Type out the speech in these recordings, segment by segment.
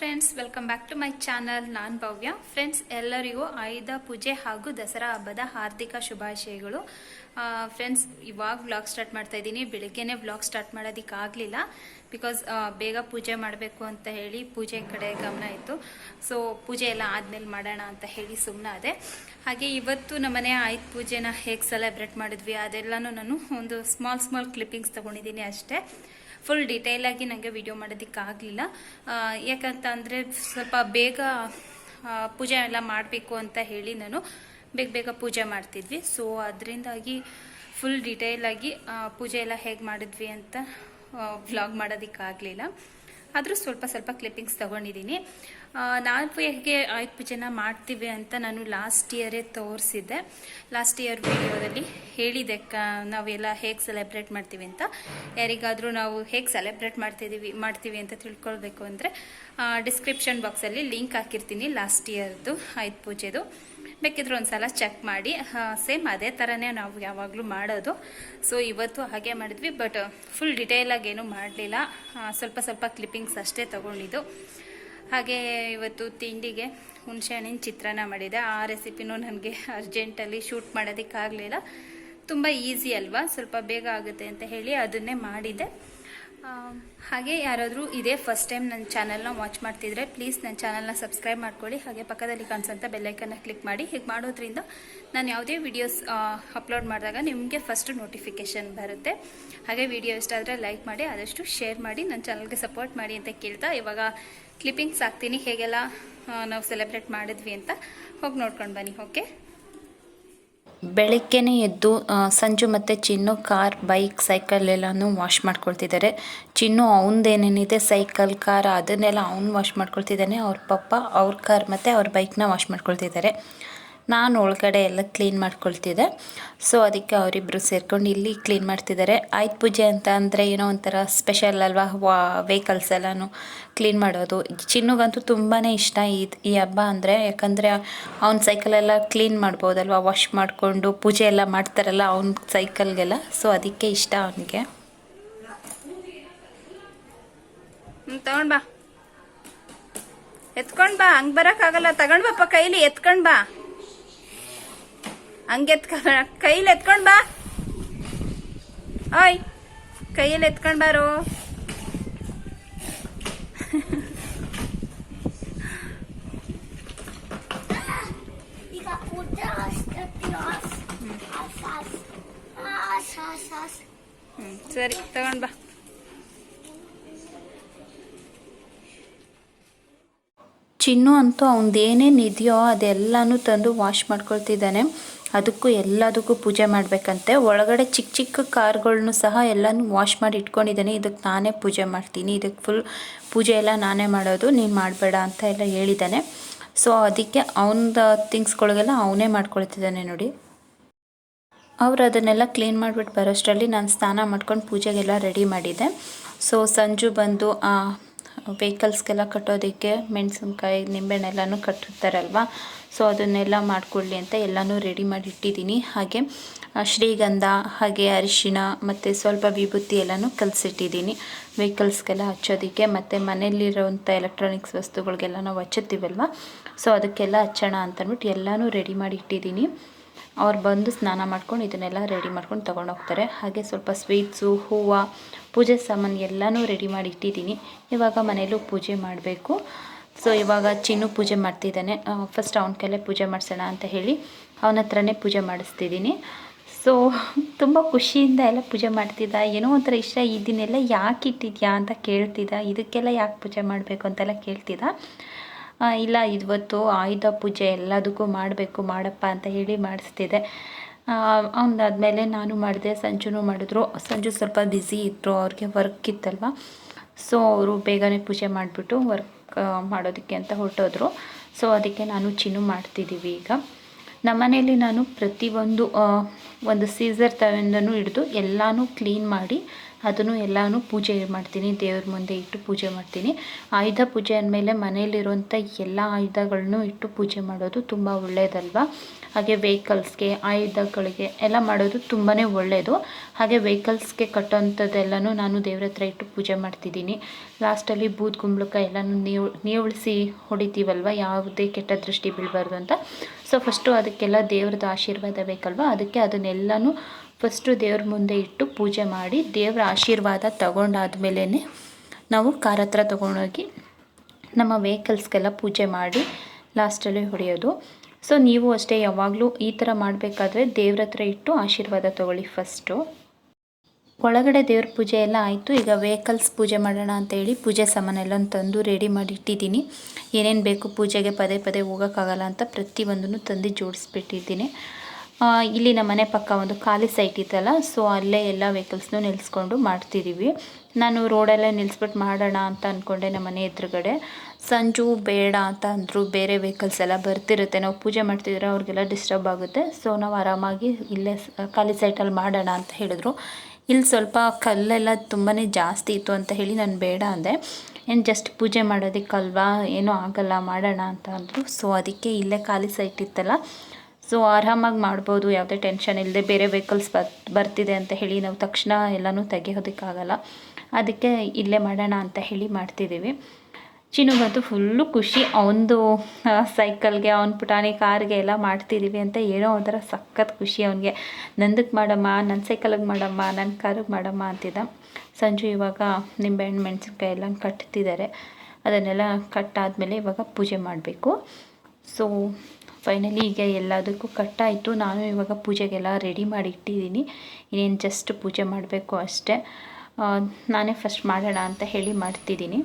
Friends, welcome back to my channel. ನಾನು Bhavya. Friends, ಎಲ್ಲರಿಗೂ ಆಯುಧ ಪೂಜೆ ಹಾಗೂ ದಸರಾ ಹಬ್ಬದ ಹಾರ್ದಿಕ ಶುಭಾಶಯಗಳು. ಫ್ರೆಂಡ್ಸ್, ಇವಾಗ ವ್ಲಾಗ್ ಸ್ಟಾರ್ಟ್ ಮಾಡ್ತಾ ಇದ್ದೀನಿ. ಬೆಳಗ್ಗೆನೇ ವ್ಲಾಗ್ ಸ್ಟಾರ್ಟ್ ಮಾಡೋದಕ್ಕಾಗಲಿಲ್ಲ, ಬಿಕಾಸ್ ಬೇಗ ಪೂಜೆ ಮಾಡಬೇಕು ಅಂತ ಹೇಳಿ ಪೂಜೆ ಕಡೆ ಗಮನ ಇತ್ತು. ಸೊ ಪೂಜೆ ಎಲ್ಲ ಆದಮೇಲೆ ಮಾಡೋಣ ಅಂತ ಹೇಳಿ ಸುಮ್ಮನಾದೆ. ಹಾಗೆ ಇವತ್ತು ನಮ್ಮನೆ ಆಯುಧ ಪೂಜೆನ ಹೇಗೆ ಸೆಲೆಬ್ರೇಟ್ ಮಾಡಿದ್ವಿ ಅದೆಲ್ಲನೂ ನಾನು ಒಂದು ಸ್ಮಾಲ್ ಕ್ಲಿಪ್ಪಿಂಗ್ಸ್ ತೊಗೊಂಡಿದ್ದೀನಿ ಅಷ್ಟೇ. ಫುಲ್ ಡೀಟೇಲಾಗಿ ನನಗೆ ವಿಡಿಯೋ ಮಾಡೋದಕ್ಕಾಗಲಿಲ್ಲ. ಯಾಕಂತ ಅಂದರೆ ಸ್ವಲ್ಪ ಬೇಗ ಪೂಜೆ ಎಲ್ಲ ಮಾಡಬೇಕು ಅಂತ ಹೇಳಿ ನಾನು ಬೇಗ ಪೂಜೆ ಮಾಡ್ತಿದ್ವಿ. ಸೊ ಅದರಿಂದಾಗಿ ಫುಲ್ ಡೀಟೇಲಾಗಿ ಪೂಜೆ ಎಲ್ಲ ಹೇಗೆ ಮಾಡಿದ್ವಿ ಅಂತ ವ್ಲಾಗ್ ಮಾಡೋದಕ್ಕಾಗಲಿಲ್ಲ. ಆದರೂ ಸ್ವಲ್ಪ ಕ್ಲಿಪ್ಪಿಂಗ್ಸ್ ತೊಗೊಂಡಿದ್ದೀನಿ. ನಾವು ಹೇಗೆ ಆಯುಧ ಪೂಜೆನ ಮಾಡ್ತೀವಿ ಅಂತ ನಾನು ಲಾಸ್ಟ್ ಇಯರೇ ತೋರಿಸಿದ್ದೆ. ಲಾಸ್ಟ್ ಇಯರ್ ವಿಡಿಯೋದಲ್ಲಿ ಹೇಳಿದೆ ನಾವೆಲ್ಲ ಹೇಗೆ ಸೆಲೆಬ್ರೇಟ್ ಮಾಡ್ತೀವಿ ಅಂತ. ಯಾರಿಗಾದರೂ ನಾವು ಹೇಗೆ ಸೆಲೆಬ್ರೇಟ್ ಮಾಡ್ತೀವಿ ಅಂತ ತಿಳ್ಕೊಳ್ಬೇಕು ಅಂದರೆ ಡಿಸ್ಕ್ರಿಪ್ಷನ್ ಬಾಕ್ಸಲ್ಲಿ ಲಿಂಕ್ ಹಾಕಿರ್ತೀನಿ ಲಾಸ್ಟ್ ಇಯರ್ದು ಆಯುಧ ಪೂಜೆದು. ಬೇಕಿದ್ರೆ ಒಂದ್ಸಲ ಚೆಕ್ ಮಾಡಿ. ಸೇಮ್ ಅದೇ ಥರನೇ ನಾವು ಯಾವಾಗಲೂ ಮಾಡೋದು. ಸೊ ಇವತ್ತು ಹಾಗೆ ಮಾಡಿದ್ವಿ, ಬಟ್ ಫುಲ್ ಡೀಟೇಲಾಗಿ ಏನೂ ಮಾಡಲಿಲ್ಲ. ಸ್ವಲ್ಪ ಕ್ಲಿಪ್ಪಿಂಗ್ಸ್ ಅಷ್ಟೇ ತೊಗೊಂಡಿದ್ದು. ಹಾಗೆ ಇವತ್ತು ತಿಂಡಿಗೆ ಹುಣಸೆಹಣ್ಣಿನ ಚಿತ್ರಾನ್ನ ಮಾಡಿದೆ. ಆ ರೆಸಿಪಿನೂ ನನಗೆ ಅರ್ಜೆಂಟಲ್ಲಿ ಶೂಟ್ ಮಾಡೋದಕ್ಕಾಗಲಿಲ್ಲ. ತುಂಬ ಈಸಿ ಅಲ್ವಾ, ಸ್ವಲ್ಪ ಬೇಗ ಆಗುತ್ತೆ ಅಂತ ಹೇಳಿ ಅದನ್ನೇ ಮಾಡಿದೆ. ಹಾಗೆ ಯಾರಾದರೂ ಇದೇ ಫಸ್ಟ್ ಟೈಮ್ ನನ್ನ ಚಾನಲ್ನ ವಾಚ್ ಮಾಡ್ತಿದ್ರೆ ಪ್ಲೀಸ್ ನನ್ನ ಚಾನಲ್ನ ಸಬ್ಸ್ಕ್ರೈಬ್ ಮಾಡ್ಕೊಳ್ಳಿ. ಹಾಗೆ ಪಕ್ಕದಲ್ಲಿ ಕಾಣಿಸೋಂಥ ಬೆಲ್ಲೈಕನ್ನ ಕ್ಲಿಕ್ ಮಾಡಿ. ಹೀಗೆ ಮಾಡೋದ್ರಿಂದ ನಾನು ಯಾವುದೇ ವಿಡಿಯೋಸ್ ಅಪ್ಲೋಡ್ ಮಾಡಿದಾಗ ನಿಮಗೆ ಫಸ್ಟ್ ನೋಟಿಫಿಕೇಷನ್ ಬರುತ್ತೆ. ಹಾಗೆ ವಿಡಿಯೋ ಇಷ್ಟ ಆದರೆ ಲೈಕ್ ಮಾಡಿ, ಆದಷ್ಟು ಶೇರ್ ಮಾಡಿ, ನನ್ನ ಚಾನಲ್ಗೆ ಸಪೋರ್ಟ್ ಮಾಡಿ ಅಂತ ಕೇಳ್ತಾ ಇವಾಗ ಕ್ಲಿಪ್ಪಿಂಗ್ಸ್ ಹಾಕ್ತೀನಿ ಹೇಗೆಲ್ಲ ನಾವು ಸೆಲೆಬ್ರೇಟ್ ಮಾಡಿದ್ವಿ ಅಂತ. ಹೋಗಿ ನೋಡ್ಕೊಂಡು ಬನ್ನಿ. ಓಕೆ. ಬೆಳಗ್ಗೆನೇ ಎದ್ದು ಸಂಜು ಮತ್ತು ಚಿನ್ನು ಕಾರ್, ಬೈಕ್, ಸೈಕಲ್ ಎಲ್ಲನೂ ವಾಶ್ ಮಾಡ್ಕೊಳ್ತಿದ್ದಾರೆ. ಚಿನ್ನು ಅವನದೇನೇನಿದೆ ಸೈಕಲ್, ಕಾರ್ ಅದನ್ನೆಲ್ಲ ಅವ್ನು ವಾಶ್ ಮಾಡ್ಕೊಳ್ತಿದ್ದಾನೆ. ಅವ್ರ ಪಪ್ಪ ಅವ್ರ ಕಾರ್ ಮತ್ತು ಅವ್ರ ಬೈಕ್ನ ವಾಶ್ ಮಾಡ್ಕೊಳ್ತಿದ್ದಾರೆ. ನಾನು ಒಳಗಡೆ ಎಲ್ಲ ಕ್ಲೀನ್ ಮಾಡ್ಕೊಳ್ತಿದ್ದೆ. ಸೊ ಅದಕ್ಕೆ ಅವರಿಬ್ಬರು ಸೇರ್ಕೊಂಡು ಇಲ್ಲಿ ಕ್ಲೀನ್ ಮಾಡ್ತಿದ್ದಾರೆ. ಆಯುಧ ಪೂಜೆ ಅಂತ ಅಂದರೆ ಏನೋ ಒಂಥರ ಸ್ಪೆಷಲ್ ಅಲ್ವಾ, ವೆಹಿಕಲ್ಸ್ ಎಲ್ಲನೂ ಕ್ಲೀನ್ ಮಾಡೋದು. ಚಿನ್ನುಗಂತೂ ತುಂಬಾ ಇಷ್ಟ ಈ ಹಬ್ಬ ಅಂದರೆ. ಯಾಕಂದರೆ ಅವ್ನ ಸೈಕಲೆಲ್ಲ ಕ್ಲೀನ್ ಮಾಡ್ಬೋದಲ್ವ, ವಾಶ್ ಮಾಡಿಕೊಂಡು ಪೂಜೆ ಎಲ್ಲ ಮಾಡ್ತಾರಲ್ಲ ಅವ್ನ ಸೈಕಲ್ಗೆಲ್ಲ. ಸೊ ಅದಕ್ಕೆ ಇಷ್ಟ ಅವನಿಗೆ. ತಗೊಂಡ್ ಬಾ, ಎತ್ಕೊಂಡ್ ಬಾ. ಹಂಗೆ ಬರೋಕ್ಕಾಗಲ್ಲ, ತಗೊಂಡ್ ಬಾಪ್ಪ ಕೈಲಿ, ಎತ್ಕೊಂಡ್ ಬಾ. ಹಂಗೆ ಕೈಯಲ್ಲಿ ಎತ್ಕೊಂಡ್ ಬಾ. ಓಯ್, ಕೈಯಲ್ಲಿ ಎತ್ಕೊಂಡ್ ಬಾರು. ಸರಿ, ತಗೊಂಡ್ ಬಾ. ಚಿನ್ನು ಅಂತೂ ಅವನದೇನೇನಿದೆಯೋ ಅದೆಲ್ಲನೂ ತಂದು ವಾಶ್ ಮಾಡ್ಕೊಳ್ತಿದ್ದಾನೆ. ಎಲ್ಲದಕ್ಕೂ ಪೂಜೆ ಮಾಡಬೇಕಂತೆ. ಒಳಗಡೆ ಚಿಕ್ಕ ಕಾರ್ಗಳ್ನು ಸಹ ಎಲ್ಲನೂ ವಾಶ್ ಮಾಡಿ ಇಟ್ಕೊಂಡಿದ್ದಾನೆ. ಇದಕ್ಕೆ ನಾನೇ ಪೂಜೆ ಮಾಡ್ತೀನಿ, ಇದಕ್ಕೆ ಫುಲ್ ಪೂಜೆ ಎಲ್ಲ ನಾನೇ ಮಾಡೋದು, ನೀನು ಮಾಡಬೇಡ ಅಂತ ಎಲ್ಲ ಹೇಳಿದ್ದಾನೆ. ಸೊ ಅದಕ್ಕೆ ಅವನದ ಥಿಂಗ್ಸ್ಗಳಿಗೆಲ್ಲ ಅವನೇ ಮಾಡ್ಕೊಳ್ತಿದ್ದಾನೆ ನೋಡಿ. ಅವ್ರು ಅದನ್ನೆಲ್ಲ ಕ್ಲೀನ್ ಮಾಡಿಬಿಟ್ಟು ಬರೋಷ್ಟರಲ್ಲಿ ನಾನು ಸ್ನಾನ ಮಾಡ್ಕೊಂಡು ಪೂಜೆಗೆಲ್ಲ ರೆಡಿ ಮಾಡಿದ್ದೆ. ಸೊ ಸಂಜು ಬಂದು ವೆಹಿಕಲ್ಸ್ಗೆಲ್ಲ ಕಟ್ಟೋದಕ್ಕೆ ಮೆಣಸಿನ್ಕಾಯಿ, ನಿಂಬೆಹಣ್ಣೆಲ್ಲನೂ ಕಟ್ಟಿರ್ತಾರಲ್ವ. ಸೊ ಅದನ್ನೆಲ್ಲ ಮಾಡ್ಕೊಳ್ಳಿ ಅಂತ ಎಲ್ಲನೂ ರೆಡಿ ಮಾಡಿ ಇಟ್ಟಿದ್ದೀನಿ. ಹಾಗೆ ಶ್ರೀಗಂಧ, ಹಾಗೆ ಅರಿಶಿಣ ಮತ್ತು ಸ್ವಲ್ಪ ವಿಭೂತಿ ಎಲ್ಲನೂ ಕಲಸಿಟ್ಟಿದ್ದೀನಿ ವೆಹಿಕಲ್ಸ್ಗೆಲ್ಲ ಹಚ್ಚೋದಕ್ಕೆ. ಮತ್ತು ಮನೆಯಲ್ಲಿರೋವಂಥ ಎಲೆಕ್ಟ್ರಾನಿಕ್ಸ್ ವಸ್ತುಗಳಿಗೆಲ್ಲ ನಾವು ಹಚ್ಚುತ್ತೀವಲ್ವ, ಸೊ ಅದಕ್ಕೆಲ್ಲ ಹಚ್ಚೋಣ ಅಂತಂದ್ಬಿಟ್ಟು ಎಲ್ಲನೂ ರೆಡಿ ಮಾಡಿ ಇಟ್ಟಿದ್ದೀನಿ. ಅವ್ರು ಬಂದು ಸ್ನಾನ ಮಾಡ್ಕೊಂಡು ಇದನ್ನೆಲ್ಲ ರೆಡಿ ಮಾಡ್ಕೊಂಡು ತೊಗೊಂಡೋಗ್ತಾರೆ. ಹಾಗೆ ಸ್ವಲ್ಪ ಸ್ವೀಟ್ಸು, ಹೂವು, ಪೂಜೆ ಸಾಮಾನು ಎಲ್ಲನೂ ರೆಡಿ ಮಾಡಿ ಇಟ್ಟಿದ್ದೀನಿ. ಇವಾಗ ಮನೆಯಲ್ಲೂ ಪೂಜೆ ಮಾಡಬೇಕು. ಸೊ ಇವಾಗ ಚಿನ್ನು ಪೂಜೆ ಮಾಡ್ತಿದ್ದಾನೆ. ಫಸ್ಟ್ ಅವನ ಕೈಲೇ ಪೂಜೆ ಮಾಡಿಸೋಣ ಅಂತ ಹೇಳಿ ಅವನ ಹತ್ರನೇ ಪೂಜೆ ಮಾಡಿಸ್ತಿದ್ದೀನಿ. ಸೊ ತುಂಬ ಖುಷಿಯಿಂದ ಎಲ್ಲ ಪೂಜೆ ಮಾಡ್ತಿದ್ದ. ಏನೋ ಒಂಥರ ಇಷ್ಟ. ಇದನ್ನೆಲ್ಲ ಯಾಕೆ ಇಟ್ಟಿದ್ಯಾ ಅಂತ ಕೇಳ್ತಿದ್ದ. ಇದಕ್ಕೆಲ್ಲ ಯಾಕೆ ಪೂಜೆ ಮಾಡಬೇಕು ಅಂತೆಲ್ಲ ಕೇಳ್ತಿದ್ದ. ಇಲ್ಲ, ಇವತ್ತು ಆಯುಧ ಪೂಜೆ ಎಲ್ಲದಕ್ಕೂ ಮಾಡಪ್ಪ ಅಂತ ಹೇಳಿ ಮಾಡಿಸ್ತಿದ್ದೆ. ಅವನಾದ್ಮೇಲೆ ನಾನು ಮಾಡಿದೆ, ಸಂಜುನೂ ಮಾಡಿದ್ರು. ಸಂಜು ಸ್ವಲ್ಪ ಬ್ಯುಸಿ ಇದ್ದರು, ಅವ್ರಿಗೆ ವರ್ಕ್ ಇತ್ತಲ್ವ. ಸೊ ಅವರು ಬೇಗನೆ ಪೂಜೆ ಮಾಡಿಬಿಟ್ಟು ವರ್ಕ್ ಮಾಡೋದಕ್ಕೆ ಅಂತ ಹೊರಟೋದ್ರು. ಸೊ ಅದಕ್ಕೆ ನಾನು ಚಿನ್ನು ಮಾಡ್ತಿದ್ದೀವಿ. ಈಗ ನಮ್ಮನೇಲಿ ನಾನು ಪ್ರತಿಯೊಂದು ಒಂದು ಸೀಸರ್ ತಗೊಂಡೂ ಹಿಡಿದು ಎಲ್ಲನೂ ಕ್ಲೀನ್ ಮಾಡಿ ಅದನ್ನು ಎಲ್ಲನೂ ಪೂಜೆ ಮಾಡ್ತೀನಿ, ದೇವ್ರ ಮುಂದೆ ಇಟ್ಟು ಪೂಜೆ ಮಾಡ್ತೀನಿ. ಆಯುಧ ಪೂಜೆ ಅಂದಮೇಲೆ ಮನೆಯಲ್ಲಿರುವಂಥ ಎಲ್ಲ ಆಯುಧಗಳನ್ನೂ ಇಟ್ಟು ಪೂಜೆ ಮಾಡೋದು ತುಂಬ ಒಳ್ಳೆಯದಲ್ವ. ಹಾಗೆ ವೆಹಿಕಲ್ಸ್ಗೆ ಆಯುಧಗಳಿಗೆ ಎಲ್ಲ ಮಾಡೋದು ತುಂಬಾ ಒಳ್ಳೆಯದು. ಹಾಗೆ ವೆಹಿಕಲ್ಸ್ಗೆ ಕಟ್ಟೋಂಥದ್ದೆಲ್ಲನೂ ನಾನು ದೇವ್ರ ಹತ್ರ ಇಟ್ಟು ಪೂಜೆ ಮಾಡ್ತಿದ್ದೀನಿ. ಲಾಸ್ಟಲ್ಲಿ ಬೂದ್ ಕುಂಬಳಕಾಯಿ ಎಲ್ಲನೂ ನೀವಳಿಸಿ ಹೊಡಿತೀವಲ್ವ, ಯಾವುದೇ ಕೆಟ್ಟ ದೃಷ್ಟಿ ಬೀಳಬಾರ್ದು ಅಂತ. ಸೊ ಫಸ್ಟು ಅದಕ್ಕೆಲ್ಲ ದೇವ್ರದ್ದು ಆಶೀರ್ವಾದ ಬೇಕಲ್ವ, ಅದಕ್ಕೆ ಅದನ್ನೆಲ್ಲನೂ ಫಸ್ಟು ದೇವ್ರ ಮುಂದೆ ಇಟ್ಟು ಪೂಜೆ ಮಾಡಿ ದೇವರ ಆಶೀರ್ವಾದ ತಗೊಂಡಾದ್ಮೇಲೆ ನಾವು ಕಾರ್ ಹತ್ರ ತೊಗೊಂಡೋಗಿ ನಮ್ಮ ವೆಹಿಕಲ್ಸ್ಗೆಲ್ಲ ಪೂಜೆ ಮಾಡಿ ಲಾಸ್ಟಲ್ಲಿ ಹೊಡೆಯೋದು. ಸೊ ನೀವು ಅಷ್ಟೇ ಯಾವಾಗಲೂ ಈ ಥರ ಮಾಡಬೇಕಾದ್ರೆ ದೇವ್ರ ಹತ್ರ ಇಟ್ಟು ಆಶೀರ್ವಾದ ತೊಗೊಳ್ಳಿ ಫಸ್ಟು. ಒಳಗಡೆ ದೇವ್ರ ಪೂಜೆ ಎಲ್ಲ ಆಯಿತು. ಈಗ ವೆಹಿಕಲ್ಸ್ ಪೂಜೆ ಮಾಡೋಣ ಅಂತೇಳಿ ಪೂಜೆ ಸಾಮಾನೆಲ್ಲ ತಂದು ರೆಡಿ ಮಾಡಿ ಇಟ್ಟಿದ್ದೀನಿ. ಏನೇನು ಬೇಕು ಪೂಜೆಗೆ ಪದೇ ಪದೇ ಹೋಗೋಕ್ಕಾಗಲ್ಲ ಅಂತ ಪ್ರತಿಯೊಂದನ್ನು ತಂದು ಜೋಡಿಸ್ಬಿಟ್ಟಿದ್ದೀನಿ. ಇಲ್ಲಿ ನಮ್ಮ ಮನೆ ಪಕ್ಕ ಒಂದು ಖಾಲಿ ಸೈಟ್ ಇತ್ತಲ್ಲ, ಸೊ ಅಲ್ಲೇ ಎಲ್ಲ ವೆಹಿಕಲ್ಸ್ನೂ ನಿಲ್ಲಿಸ್ಕೊಂಡು ಮಾಡ್ತಿದ್ದೀವಿ. ನಾನು ರೋಡಲ್ಲೇ ನಿಲ್ಲಿಸ್ಬಿಟ್ಟು ಮಾಡೋಣ ಅಂತ ಅಂದ್ಕೊಂಡೆ. ನಮ್ಮ ಮನೆ ಎದುರುಗಡೆ ಸಂಜು ಬೇಡ ಅಂತ ಅಂದರು. ಬೇರೆ ವೆಹಿಕಲ್ಸ್ ಎಲ್ಲ ಬರ್ತಿರುತ್ತೆ, ನಾವು ಪೂಜೆ ಮಾಡ್ತಿದ್ರೆ ಅವ್ರಿಗೆಲ್ಲ ಡಿಸ್ಟರ್ಬ್ ಆಗುತ್ತೆ. ಸೊ ನಾವು ಆರಾಮಾಗಿ ಇಲ್ಲೇ ಖಾಲಿ ಸೈಟಲ್ಲಿ ಮಾಡೋಣ ಅಂತ ಹೇಳಿದ್ರು. ಇಲ್ಲಿ ಸ್ವಲ್ಪ ಕಲ್ಲೆಲ್ಲ ತುಂಬಾ ಜಾಸ್ತಿ ಇತ್ತು ಅಂತ ಹೇಳಿ ನಾನು ಬೇಡ ಅಂದೆ. ಏನು ಜಸ್ಟ್ ಪೂಜೆ ಮಾಡೋದಕ್ಕಲ್ವಾ, ಏನೂ ಆಗಲ್ಲ, ಮಾಡೋಣ ಅಂತ ಅಂದರು. ಸೊ ಅದಕ್ಕೆ ಇಲ್ಲೇ ಖಾಲಿ ಸೈಟ್ ಇತ್ತಲ್ಲ, ಸೊ ಆರಾಮಾಗಿ ಮಾಡ್ಬೋದು, ಯಾವುದೇ ಟೆನ್ಷನ್ ಇಲ್ಲದೆ. ಬೇರೆ ವೆಹಿಕಲ್ಸ್ ಬರ್ತಿದೆ ಅಂತ ಹೇಳಿ ನಾವು ತಕ್ಷಣ ಎಲ್ಲನೂ ತೆಗೆಯೋದಕ್ಕಾಗಲ್ಲ, ಅದಕ್ಕೆ ಇಲ್ಲೇ ಮಾಡೋಣ ಅಂತ ಹೇಳಿ ಮಾಡ್ತಿದ್ದೀವಿ. ಚಿನ್ನುಗಂತೂ ಫುಲ್ಲು ಖುಷಿ. ಅವನದು ಸೈಕಲ್ಗೆ, ಅವನ ಪುಟಾಣಿ ಕಾರ್ಗೆ ಎಲ್ಲ ಮಾಡ್ತಿದ್ದೀವಿ ಅಂತ ಏನೋ ಒಂಥರ ಸಖತ್ ಖುಷಿ ಅವನಿಗೆ. ನಂದಕ್ಕೆ ಮಾಡಮ್ಮ, ನನ್ನ ಸೈಕಲ್ಗೆ ಮಾಡಮ್ಮ, ನನ್ನ ಕಾರಿಗೆ ಮಾಡಮ್ಮ ಅಂತಿದ್ದ. ಸಂಜು ಇವಾಗ ನಿಂಬೆಹಣ್ಣು ಮೆಣಸಿನ್ಕಾಯಿ ಎಲ್ಲ ಕಟ್ತಿದ್ದಾರೆ. ಅದನ್ನೆಲ್ಲ ಕಟ್ಟಾದಮೇಲೆ ಇವಾಗ ಪೂಜೆ ಮಾಡಬೇಕು. ಸೊ ಫೈನಲಿ ಈಗ ಎಲ್ಲದಕ್ಕೂ ಕಟ್ಟಾಯಿತು. ನಾನು ಇವಾಗ ಪೂಜೆಗೆಲ್ಲ ರೆಡಿ ಮಾಡಿ ಇಟ್ಟಿದ್ದೀನಿ. ಇನ್ನೇನು ಜಸ್ಟ್ ಪೂಜೆ ಮಾಡಬೇಕು ಅಷ್ಟೇ. ನಾನೇ ಫಸ್ಟ್ ಮಾಡೋಣ ಅಂತ ಹೇಳಿ ಮಾಡ್ತಿದ್ದೀನಿ.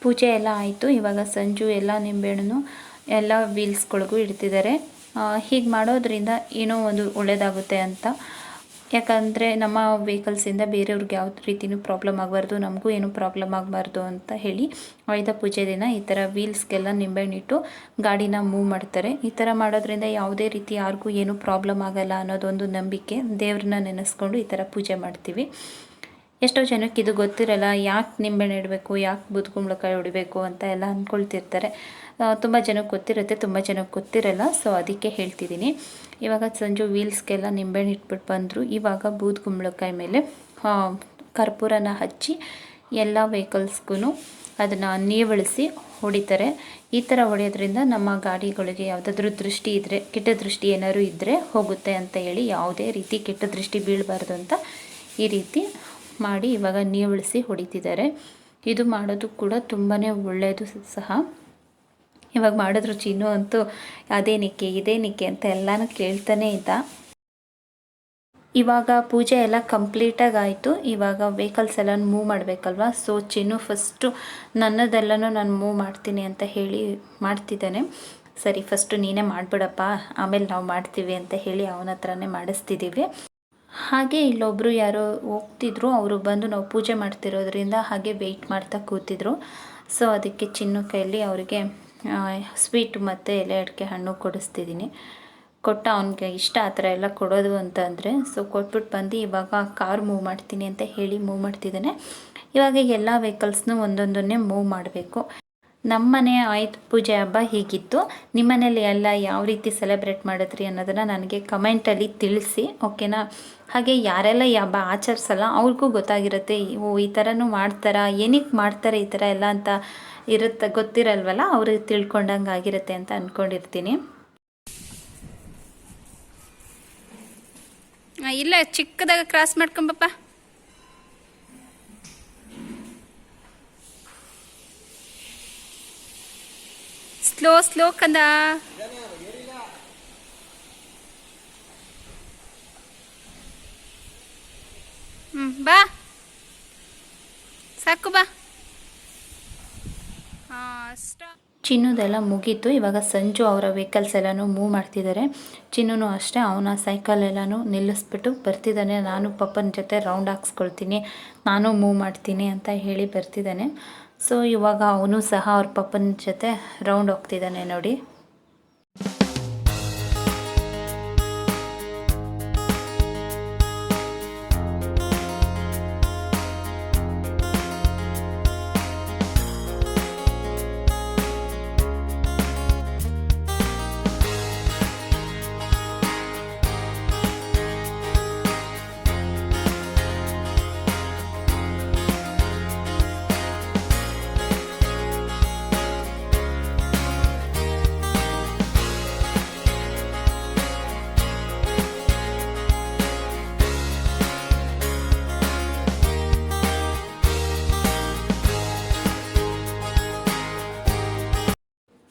ಪೂಜೆ ಎಲ್ಲ ಆಯಿತು. ಇವಾಗ ಸಂಜು ಎಲ್ಲ ನಿಂಬೆಹಣ್ಣು ಎಲ್ಲ ವೀಲ್ಸ್ಗಳಿಗೂ ಇಡ್ತಿದ್ದಾರೆ. ಹೀಗೆ ಮಾಡೋದ್ರಿಂದ ಏನೋ ಒಂದು ಒಳ್ಳೆಯದಾಗುತ್ತೆ ಅಂತ. ಯಾಕಂದರೆ ನಮ್ಮ ವೆಹಿಕಲ್ಸಿಂದ ಬೇರೆಯವ್ರಿಗೆ ಯಾವ ರೀತಿಯೂ ಪ್ರಾಬ್ಲಮ್ ಆಗಬಾರ್ದು, ನಮಗೂ ಏನೂ ಪ್ರಾಬ್ಲಮ್ ಆಗಬಾರ್ದು ಅಂತ ಹೇಳಿ ಆಯುಧ ಪೂಜೆ ದಿನ ಈ ಥರ ವೀಲ್ಸ್ಗೆಲ್ಲ ನಿಂಬೆಹಣ್ಣಿಟ್ಟು ಗಾಡಿನ ಮೂವ್ ಮಾಡ್ತಾರೆ. ಈ ಥರ ಮಾಡೋದ್ರಿಂದ ಯಾವುದೇ ರೀತಿ ಯಾರಿಗೂ ಏನೂ ಪ್ರಾಬ್ಲಮ್ ಆಗಲ್ಲ ಅನ್ನೋದೊಂದು ನಂಬಿಕೆ. ದೇವ್ರನ್ನ ನೆನೆಸ್ಕೊಂಡು ಈ ಥರ ಪೂಜೆ ಮಾಡ್ತೀವಿ. ಎಷ್ಟೋ ಜನಕ್ಕೆ ಇದು ಗೊತ್ತಿರಲ್ಲ, ಯಾಕೆ ನಿಂಬೆಹಣ್ಣು ಇಡಬೇಕು, ಯಾಕೆ ಬೂದು ಕುಂಬಳಕಾಯಿ ಹೊಡಿಬೇಕು ಅಂತ ಎಲ್ಲ ಅಂದ್ಕೊಳ್ತಿರ್ತಾರೆ. ತುಂಬ ಜನಕ್ಕೆ ಗೊತ್ತಿರುತ್ತೆ, ತುಂಬ ಜನಕ್ಕೆ ಗೊತ್ತಿರಲ್ಲ. ಸೊ ಅದಕ್ಕೆ ಹೇಳ್ತಿದ್ದೀನಿ. ಇವಾಗ ಸಂಜು ವೀಲ್ಸ್ಗೆಲ್ಲ ನಿಂಬೆಹಣ್ಣು ಇಟ್ಬಿಟ್ಟು ಬಂದರು. ಇವಾಗ ಬೂದು ಕುಂಬಳಕಾಯಿ ಮೇಲೆ ಕರ್ಪೂರನ ಹಚ್ಚಿ ಎಲ್ಲ ವೆಹಿಕಲ್ಸ್ಗೂ ಅದನ್ನು ನೀವಳಿಸಿ ಹೊಡಿತಾರೆ. ಈ ಥರ ಹೊಡೆಯೋದ್ರಿಂದ ನಮ್ಮ ಗಾಡಿಗಳಿಗೆ ಯಾವುದಾದ್ರೂ ದೃಷ್ಟಿ ಇದ್ದರೆ, ಕೆಟ್ಟ ದೃಷ್ಟಿ ಏನಾದ್ರು ಇದ್ದರೆ ಹೋಗುತ್ತೆ ಅಂತ ಹೇಳಿ, ಯಾವುದೇ ರೀತಿ ಕೆಟ್ಟ ದೃಷ್ಟಿ ಬೀಳಬಾರ್ದು ಅಂತ ಈ ರೀತಿ ಮಾಡಿ ಇವಾಗ ನೀವಳಿಸಿ ಹೊಡಿತಿದ್ದಾರೆ. ಇದು ಮಾಡೋದು ಕೂಡ ತುಂಬಾ ಒಳ್ಳೆಯದು ಸಹ. ಇವಾಗ ಮಾಡಿದ್ರು ಚಿನ್ನು ಅಂತೂ ಇದೇನಕ್ಕೆ ಅಂತ ಎಲ್ಲನೂ ಕೇಳ್ತಾನೆ ಇದ್ದ. ಇವಾಗ ಪೂಜೆ ಎಲ್ಲ ಕಂಪ್ಲೀಟಾಗಿ ಆಯಿತು. ಇವಾಗ ವೆಹಿಕಲ್ಸ್ ಎಲ್ಲ ಮೂವ್ ಮಾಡಬೇಕಲ್ವ. ಸೊ ಚಿನ್ನು ಫಸ್ಟು ನನ್ನದೆಲ್ಲನೂ ನಾನು ಮೂವ್ ಮಾಡ್ತೀನಿ ಅಂತ ಹೇಳಿ ಮಾಡ್ತಿದ್ದಾನೆ. ಸರಿ ಫಸ್ಟು ನೀನೇ ಮಾಡಿಬಿಡಪ್ಪ, ಆಮೇಲೆ ನಾವು ಮಾಡ್ತೀವಿ ಅಂತ ಹೇಳಿ ಅವನ ಹತ್ರನೇ ಮಾಡಿಸ್ತಿದ್ದೀವಿ. ಹಾಗೆ ಇಲ್ಲೊಬ್ಬರು ಯಾರೋ ಹೋಗ್ತಿದ್ರು, ಅವರು ಬಂದು ನಾವು ಪೂಜೆ ಮಾಡ್ತಿರೋದ್ರಿಂದ ಹಾಗೆ ವೆಯ್ಟ್ ಮಾಡ್ತಾ ಕೂತಿದ್ರು. ಸೊ ಅದಕ್ಕೆ ಚಿನ್ನು ಕೈಯಲ್ಲಿ ಅವರಿಗೆ ಸ್ವೀಟ್ ಮತ್ತು ಎಲೆ ಅಡಿಕೆ ಹಣ್ಣು ಕೊಡಿಸ್ತಿದ್ದೀನಿ. ಅವನಿಗೆ ಇಷ್ಟ ಆ ಥರ ಎಲ್ಲ ಕೊಡೋದು ಅಂತ ಅಂದರೆ. ಸೊ ಕೊಟ್ಬಿಟ್ಟು ಬಂದು ಇವಾಗ ಕಾರ್ ಮೂವ್ ಮಾಡ್ತೀನಿ ಅಂತ ಹೇಳಿ ಮೂವ್ ಮಾಡ್ತಿದ್ದಾನೆ. ಇವಾಗ ಎಲ್ಲ ವೆಹಿಕಲ್ಸ್ನೂ ಒಂದೊಂದನ್ನೇ ಮೂವ್ ಮಾಡಬೇಕು. ನಮ್ಮನೆ ಆಯುಧ ಪೂಜೆ ಹಬ್ಬ ಹೀಗಿತ್ತು. ನಿಮ್ಮನೇಲಿ ಎಲ್ಲ ಯಾವ ರೀತಿ ಸೆಲೆಬ್ರೇಟ್ ಮಾಡಿದ್ರಿ ಅನ್ನೋದನ್ನು ನನಗೆ ಕಮೆಂಟಲ್ಲಿ ತಿಳಿಸಿ, ಓಕೆನಾ. ಹಾಗೆ ಯಾರೆಲ್ಲ ಈ ಹಬ್ಬ ಆಚರಿಸಲ್ಲ ಅವ್ರಿಗೂ ಗೊತ್ತಾಗಿರುತ್ತೆ, ಈ ಥರನೂ ಮಾಡ್ತಾರಾ, ಏನಕ್ಕೆ ಮಾಡ್ತಾರೆ ಈ ಥರ ಎಲ್ಲ ಅಂತ ಇರುತ್ತೆ, ಗೊತ್ತಿರಲ್ವಲ್ಲ, ಅವ್ರಿಗೆ ತಿಳ್ಕೊಂಡಂಗೆ ಆಗಿರುತ್ತೆ ಅಂತ ಅಂದ್ಕೊಂಡಿರ್ತೀನಿ. ಇಲ್ಲ ಚಿಕ್ಕದಾಗ ಕ್ರಾಸ್ ಮಾಡ್ಕೊಂಬಪ್ಪ. ಸ್ಲೋ ಕಂದ. ಬಾ ಸಾಕು ಬಾ. ಚಿನ್ನುದೆಲ್ಲ ಮುಗೀತು. ಇವಾಗ ಸಂಜು ಅವರ ವೆಹಿಕಲ್ಸ್ ಎಲ್ಲನೂ ಮೂವ್ ಮಾಡ್ತಿದ್ದಾರೆ. ಚಿನ್ನೂ ಅಷ್ಟೇ ಅವನ ಸೈಕಲ್ ಎಲ್ಲನೂ ನಿಲ್ಲಿಸ್ಬಿಟ್ಟು ಬರ್ತಿದ್ದಾನೆ. ನಾನು ಪಪ್ಪನ ಜೊತೆ ರೌಂಡ್ ಹಾಕ್ಸ್ಕೊಳ್ತೀನಿ, ನಾನು ಮೂವ್ ಮಾಡ್ತೀನಿ ಅಂತ ಹೇಳಿ ಬರ್ತಿದ್ದಾನೆ. ಸೊ ಇವಾಗ ಅವನು ಸಹ ಅವ್ರ ಪಪ್ಪನ ಜೊತೆ ರೌಂಡ್ ಹೋಗ್ತಿದ್ದಾನೆ ನೋಡಿ.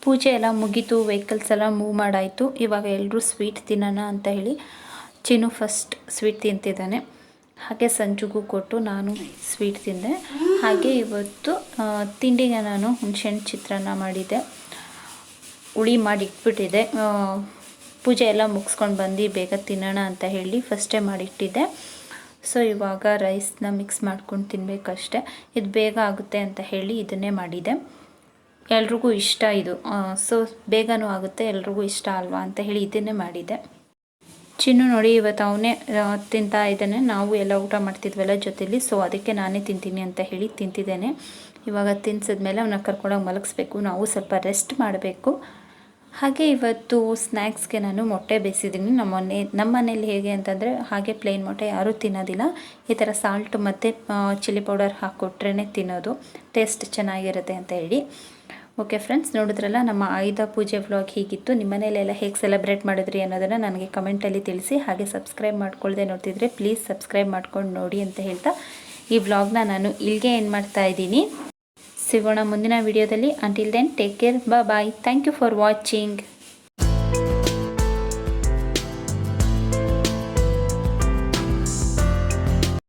ಪೂಜೆ ಎಲ್ಲ ಮುಗೀತು, ವೆಹಿಕಲ್ಸ್ ಎಲ್ಲ ಮೂವ್ ಮಾಡಾಯಿತು. ಇವಾಗ ಎಲ್ಲರೂ ಸ್ವೀಟ್ ತಿನ್ನೋಣ ಅಂತ ಹೇಳಿ ಚಿನ್ನು ಫಸ್ಟ್ ಸ್ವೀಟ್ ತಿಂತಿದ್ದಾನೆ. ಹಾಗೆ ಸಂಜುಗೂ ಕೊಟ್ಟು ನಾನು ಸ್ವೀಟ್ ತಿಂದೆ. ಹಾಗೆ ಇವತ್ತು ತಿಂಡಿಗೆ ನಾನು ಹುಣಸೆಹಣ್ಣು ಚಿತ್ರಾನ್ನ ಮಾಡಿದ್ದೆ, ಹುಳಿ ಮಾಡಿ ಇಟ್ಬಿಟ್ಟಿದ್ದೆ. ಪೂಜೆ ಎಲ್ಲ ಮುಗಿಸ್ಕೊಂಡು ಬಂದು ಬೇಗ ತಿನ್ನೋಣ ಅಂತ ಹೇಳಿ ಫಸ್ಟೇ ಮಾಡಿಟ್ಟಿದ್ದೆ. ಸೊ ಇವಾಗ ರೈಸ್ನ ಮಿಕ್ಸ್ ಮಾಡ್ಕೊಂಡು ತಿನ್ನಬೇಕಷ್ಟೆ. ಇದು ಬೇಗ ಆಗುತ್ತೆ ಅಂತ ಹೇಳಿ ಇದನ್ನೇ ಮಾಡಿದೆ. ಎಲ್ರಿಗೂ ಇಷ್ಟ ಇದು, ಸೊ ಬೇಗನೂ ಆಗುತ್ತೆ, ಎಲ್ರಿಗೂ ಇಷ್ಟ ಅಲ್ವಾ ಅಂತ ಹೇಳಿ ಇದನ್ನೇ ಮಾಡಿದೆ. ಚಿನ್ನು ನೋಡಿ ಇವತ್ತು ಅವನೇ ತಿಂತಾ ಇದ್ದಾನೆ. ನಾವು ಎಲ್ಲ ಊಟ ಮಾಡ್ತಿದ್ವಲ್ಲ ಜೊತೆಲಿ, ಸೊ ಅದಕ್ಕೆ ನಾನೇ ತಿಂತೀನಿ ಅಂತ ಹೇಳಿ ತಿಂತಿದ್ದೇನೆ. ಇವಾಗ ತಿನ್ಸಿದ್ಮೇಲೆ ಅವನ್ನ ಕರ್ಕೊಂಡೋಗಿ ಮಲಗಿಸ್ಬೇಕು, ನಾವು ಸ್ವಲ್ಪ ರೆಸ್ಟ್ ಮಾಡಬೇಕು. ಹಾಗೆ ಇವತ್ತು ಸ್ನ್ಯಾಕ್ಸ್ಗೆ ನಾನು ಮೊಟ್ಟೆ ಬೇಯಿಸಿದ್ದೀನಿ. ನಮ್ಮ ಮನೇಲಿ ಹೇಗೆ ಅಂತಂದರೆ ಹಾಗೆ ಪ್ಲೇನ್ ಮೊಟ್ಟೆ ಯಾರೂ ತಿನ್ನೋದಿಲ್ಲ, ಈ ಥರ ಸಾಲ್ಟ್ ಮತ್ತು ಚಿಲ್ಲಿ ಪೌಡರ್ ಹಾಕ್ಕೊಟ್ರೇ ತಿನ್ನೋದು, ಟೇಸ್ಟ್ ಚೆನ್ನಾಗಿರುತ್ತೆ ಅಂತ ಹೇಳಿ. ಓಕೆ ಫ್ರೆಂಡ್ಸ್, ನೋಡಿದ್ರಲ್ಲ ನಮ್ಮ ಆಯುಧ ಪೂಜೆ ವ್ಲಾಗ್ ಹೀಗಿತ್ತು. ನಿಮ್ಮ ಮನೇಲೆಲ್ಲ ಹೇಗೆ ಸೆಲೆಬ್ರೇಟ್ ಮಾಡಿದ್ರಿ ಅನ್ನೋದನ್ನು ನನಗೆ ಕಮೆಂಟಲ್ಲಿ ತಿಳಿಸಿ. ಹಾಗೆ ಸಬ್ಸ್ಕ್ರೈಬ್ ಮಾಡ್ಕೊಳ್ಳದೆ ನೋಡ್ತಿದ್ರೆ ಪ್ಲೀಸ್ ಸಬ್ಸ್ಕ್ರೈಬ್ ಮಾಡ್ಕೊಂಡು ನೋಡಿ ಅಂತ ಹೇಳ್ತಾ ಈ ವ್ಲಾಗ್ನ ನಾನು ಇಲ್ಲಿಗೆ ಎಂಡ್ ಮಾಡ್ತಾ ಇದ್ದೀನಿ. ಸಿಗೋಣ ಮುಂದಿನ ವಿಡಿಯೋದಲ್ಲಿ. Until then take care, bye. Thank you for watching.